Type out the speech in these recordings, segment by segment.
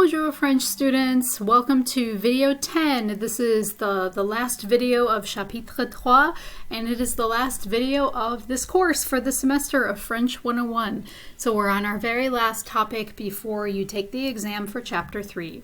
Bonjour French students, welcome to video 10. This is the last video of chapitre 3 and it is the last video of this course for the semester of French 101. So we're on our very last topic before you take the exam for chapter 3.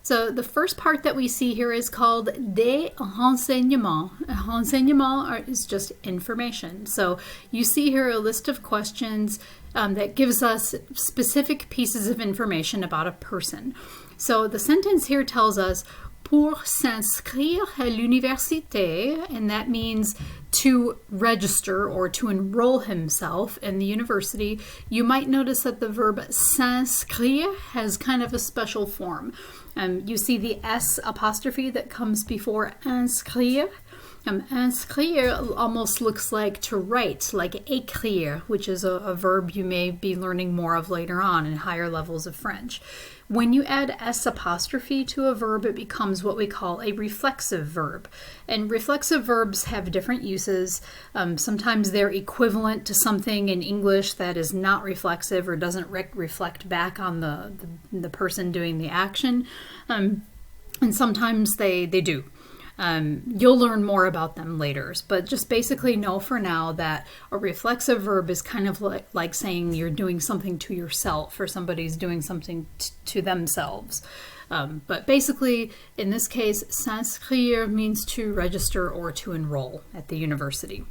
So the first part that we see here is called des renseignements. Renseignements is just information. So you see here a list of questions that gives us specific pieces of information about a person. So the sentence here tells us pour s'inscrire à l'université, and that means to register or to enroll himself in the university. You might notice that the verb s'inscrire has kind of a special form. You see the S apostrophe that comes before inscrire. Inscrire almost looks like to write, like écrire, which is a verb you may be learning more of later on in higher levels of French. When you add S apostrophe to a verb, it becomes what we call a reflexive verb. And reflexive verbs have different uses. Sometimes they're equivalent to something in English that is not reflexive or doesn't reflect back on the person doing the action. And sometimes they do. You'll learn more about them later, but just basically know for now that a reflexive verb is kind of like saying you're doing something to yourself or somebody's doing something to themselves. But basically, in this case, s'inscrire means to register or to enroll at the university.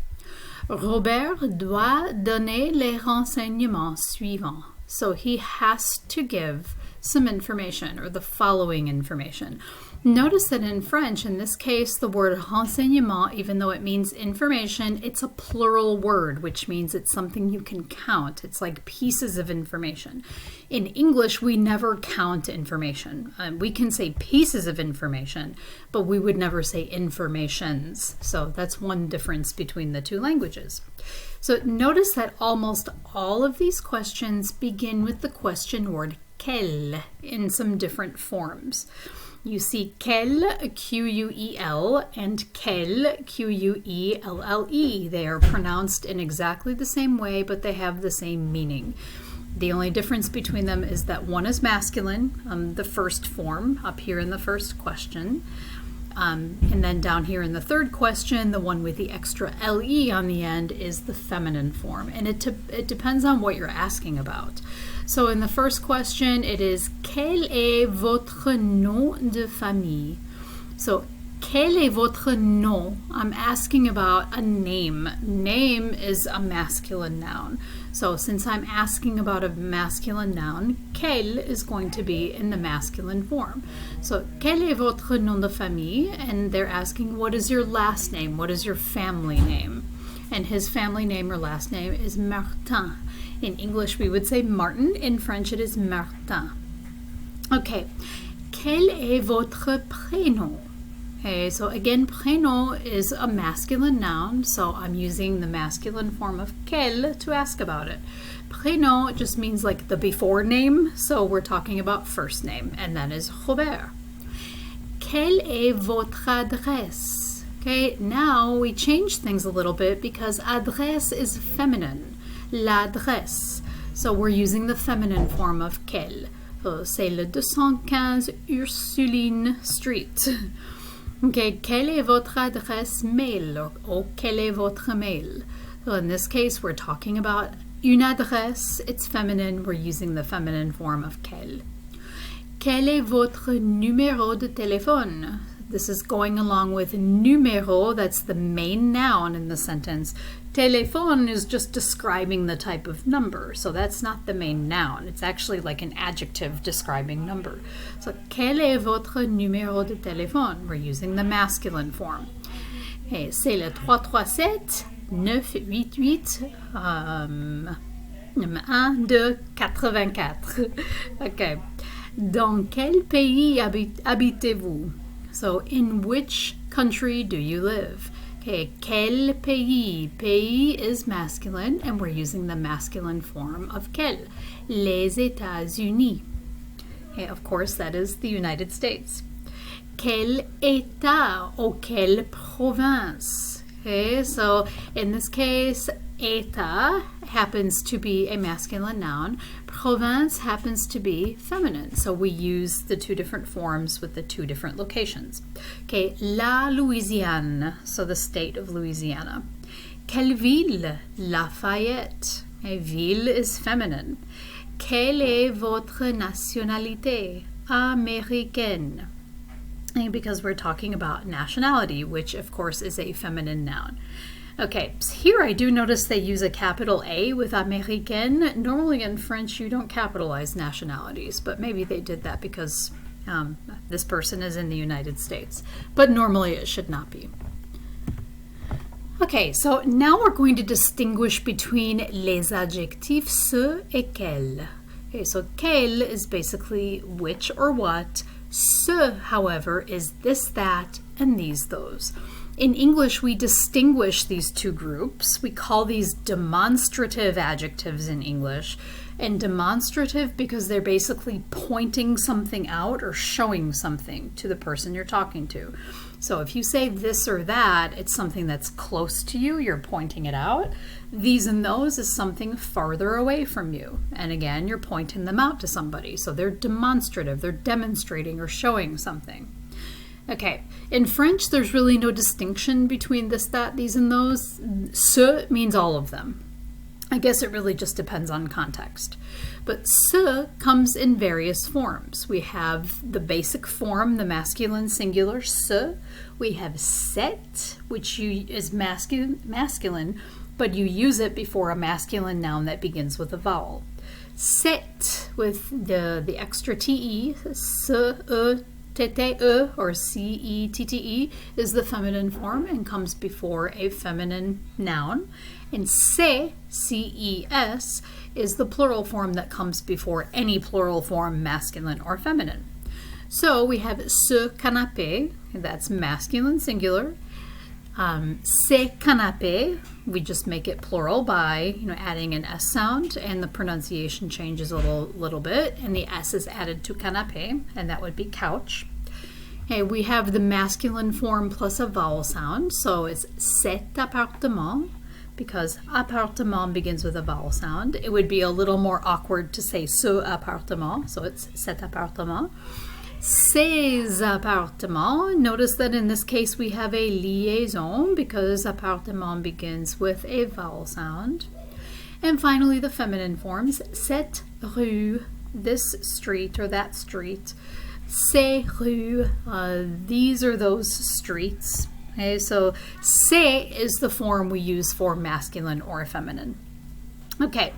Robert doit donner les renseignements suivants. So he has to give some information or the following information. Notice that in French, in this case, the word renseignement, even though it means information, it's a plural word, which means it's something you can count. It's like pieces of information. In English, we never count information. We can say pieces of information, but we would never say informations. So that's one difference between the two languages. So notice that almost all of these questions begin with the question word quel in some different forms. You see quel, Q-U-E-L, and quelle, Q-U-E-L-L-E. They are pronounced in exactly the same way, but they have the same meaning. The only difference between them is that one is masculine, the first form, up here in the first question. And then down here in the third question, the one with the extra L-E on the end is the feminine form. And it depends on what you're asking about. So in the first question, it is quel est votre nom de famille? So quel est votre nom? I'm asking about a name. Name is a masculine noun. So since I'm asking about a masculine noun, quel is going to be in the masculine form. So quel est votre nom de famille? And they're asking, what is your last name? What is your family name? And his family name or last name is Martin. In English, we would say Martin. In French, it is Martin. Okay. Quel est votre prénom? Okay, so again, prénom is a masculine noun, so I'm using the masculine form of quel to ask about it. Prénom just means like the before name, so we're talking about first name, and that is Robert. Quelle est votre adresse? Okay, now we change things a little bit because adresse is feminine. L'adresse. So we're using the feminine form of quelle. So c'est le 215 Ursuline Street. Okay, quelle est votre adresse mail? Or quelle est votre mail? So in this case, we're talking about une adresse. It's feminine. We're using the feminine form of quelle. Quel est votre numéro de téléphone? This is going along with numéro. That's the main noun in the sentence. Téléphone is just describing the type of number, so that's not the main noun. It's actually like an adjective describing number. So, quel est votre numéro de téléphone? We're using the masculine form. Okay, c'est le 337 988 1284. Okay. Dans quel pays habitez-vous? So, in which country do you live? Okay, quel pays? Pays is masculine, and we're using the masculine form of quel. Les États-Unis. Okay, of course, that is the United States. Quel État or quelle province? Okay, so in this case, État happens to be a masculine noun. Province happens to be feminine. So we use the two different forms with the two different locations. Okay, la Louisiane, so the state of Louisiana. Quelle ville? Lafayette. A ville is feminine. Quelle est votre nationalité? Américaine. Because we're talking about nationality, which of course is a feminine noun. Okay, so here I do notice they use a capital A with Américaine. Normally in French you don't capitalize nationalities, but maybe they did that because this person is in the United States. But normally it should not be. Okay, so now we're going to distinguish between les adjectifs ce et quel. Okay, so quel is basically which or what. Ce, however, is this, that, and these, those. In English, we distinguish these two groups. We call these demonstrative adjectives in English. And demonstrative because they're basically pointing something out or showing something to the person you're talking to. So if you say this or that, it's something that's close to you, you're pointing it out. These and those is something farther away from you. And again, you're pointing them out to somebody. So they're demonstrative, they're demonstrating or showing something. Okay, in French, there's really no distinction between this, that, these, and those. Ce means all of them. I guess it really just depends on context. But ce comes in various forms. We have the basic form, the masculine singular, ce. We have cet, which is masculine, but you use it before a masculine noun that begins with a vowel. Cet, with the extra te, ce, T-T-E or C-E-T-T-E is the feminine form and comes before a feminine noun. And C, C-E-S, is the plural form that comes before any plural form, masculine or feminine. So we have ce canapé, that's masculine singular. Ces canapés, we just make it plural by adding an S sound, and the pronunciation changes a little bit, and the S is added to canapé, and that would be couch. Okay, we have the masculine form plus a vowel sound, so it's cet appartement, because appartement begins with a vowel sound. It would be a little more awkward to say ce appartement, so it's cet appartement. Ces appartements. Notice that in this case we have a liaison because appartement begins with a vowel sound. And finally the feminine forms, cette rue, this street or that street. Ces rues, these are those streets. Okay, so ces is the form we use for masculine or feminine. Okay.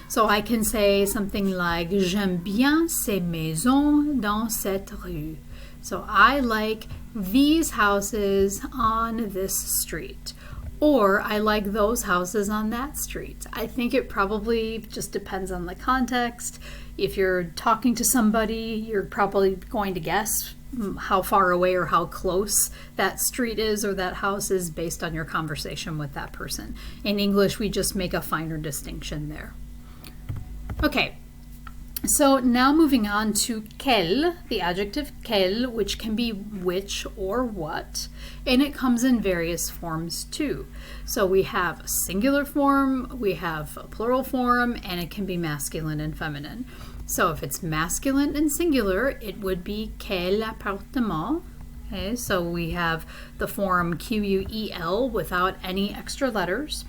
So I can say something like, j'aime bien ces maisons dans cette rue. So I like these houses on this street. Or I like those houses on that street. I think it probably just depends on the context. If you're talking to somebody, you're probably going to guess how far away or how close that street is or that house is based on your conversation with that person. In English, we just make a finer distinction there. Okay, so now moving on to quel, the adjective quel, which can be which or what, and it comes in various forms too. So we have a singular form, we have a plural form, and it can be masculine and feminine. So if it's masculine and singular, it would be quel appartement. Okay, so we have the form quel without any extra letters.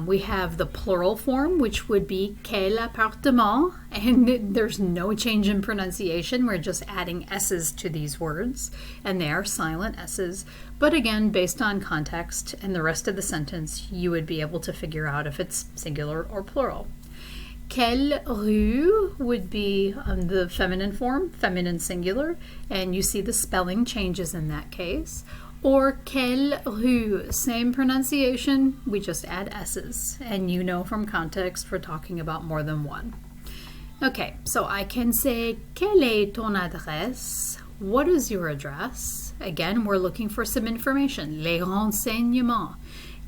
We have the plural form, which would be quel appartement, and there's no change in pronunciation. We're just adding S's to these words, and they are silent S's. But again, based on context and the rest of the sentence, you would be able to figure out if it's singular or plural. Quelle rue would be the feminine form, feminine singular, and you see the spelling changes in that case. Or quelle rue, same pronunciation, we just add S's, and you know from context we're talking about more than one. Okay, so I can say, quelle est ton adresse? What is your address? Again, we're looking for some information, les renseignements.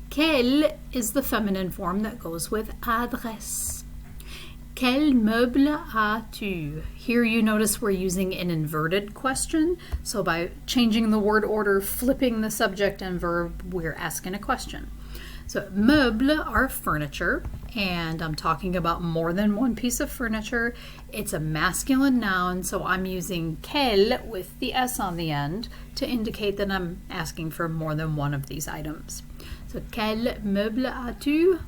Quelle is the feminine form that goes with adresse. Quel meuble as-tu? Here you notice we're using an inverted question. So by changing the word order, flipping the subject and verb, we're asking a question. So meubles are furniture, and I'm talking about more than one piece of furniture. It's a masculine noun, so I'm using quel with the S on the end to indicate that I'm asking for more than one of these items. So quel meuble as-tu?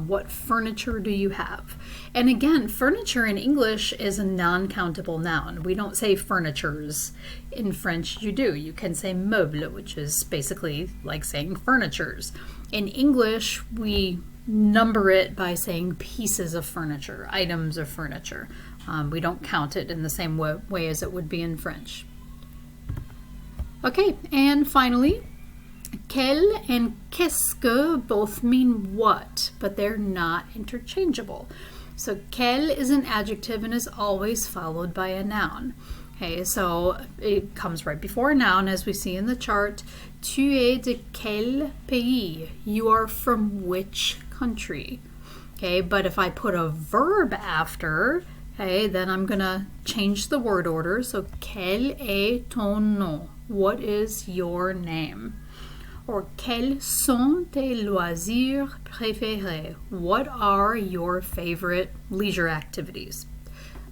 What furniture do you have? And again, furniture in English is a non-countable noun. We don't say furnitures. In French, you do. You can say meuble, which is basically like saying furnitures. In English, we number it by saying pieces of furniture, items of furniture. We don't count it in the same way as it would be in French. Okay, and finally, quel and qu'est-ce que both mean what, but they're not interchangeable. So quel is an adjective and is always followed by a noun. Okay, so it comes right before a noun, as we see in the chart. Tu es de quel pays? You are from which country? Okay, but if I put a verb after, okay, then I'm gonna change the word order. So quel est ton nom? What is your name? Or quels sont tes loisirs préférés? What are your favorite leisure activities?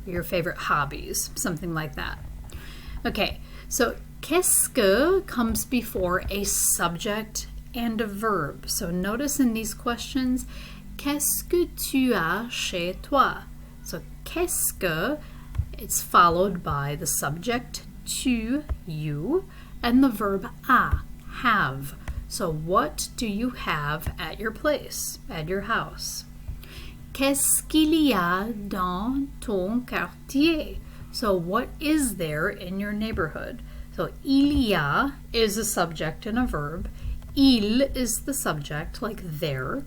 Your favorite hobbies, something like that. Okay, so qu'est-ce que comes before a subject and a verb. So notice in these questions, qu'est-ce que tu as chez toi? So qu'est-ce que, it's followed by the subject tu, you, and the verb a, have. So what do you have at your place, at your house? Qu'est-ce qu'il y a dans ton quartier? So what is there in your neighborhood? So il y a is a subject and a verb. Il is the subject, like there.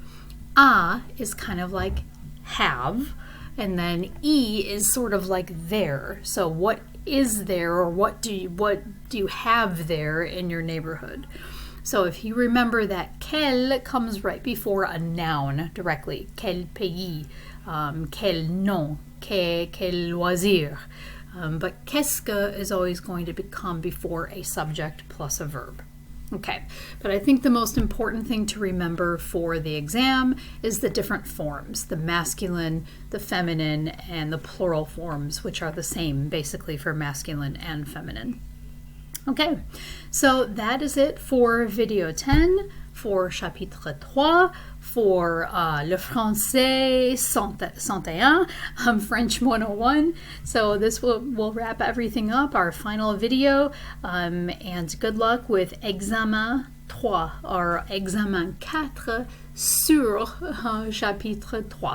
A is kind of like have. And then E is sort of like there. So what is there, or what do you have there in your neighborhood? So if you remember that quel comes right before a noun directly. Quel pays, quel nom, quel loisir. But qu'est-ce que is always going to come before a subject plus a verb. Okay, but I think the most important thing to remember for the exam is the different forms, the masculine, the feminine, and the plural forms, which are the same basically for masculine and feminine. Okay, so that is it for video 10, for chapitre 3, for le français 101, French 101. So this will wrap everything up, our final video, and good luck with examen 3 or examen 4 sur chapitre 3.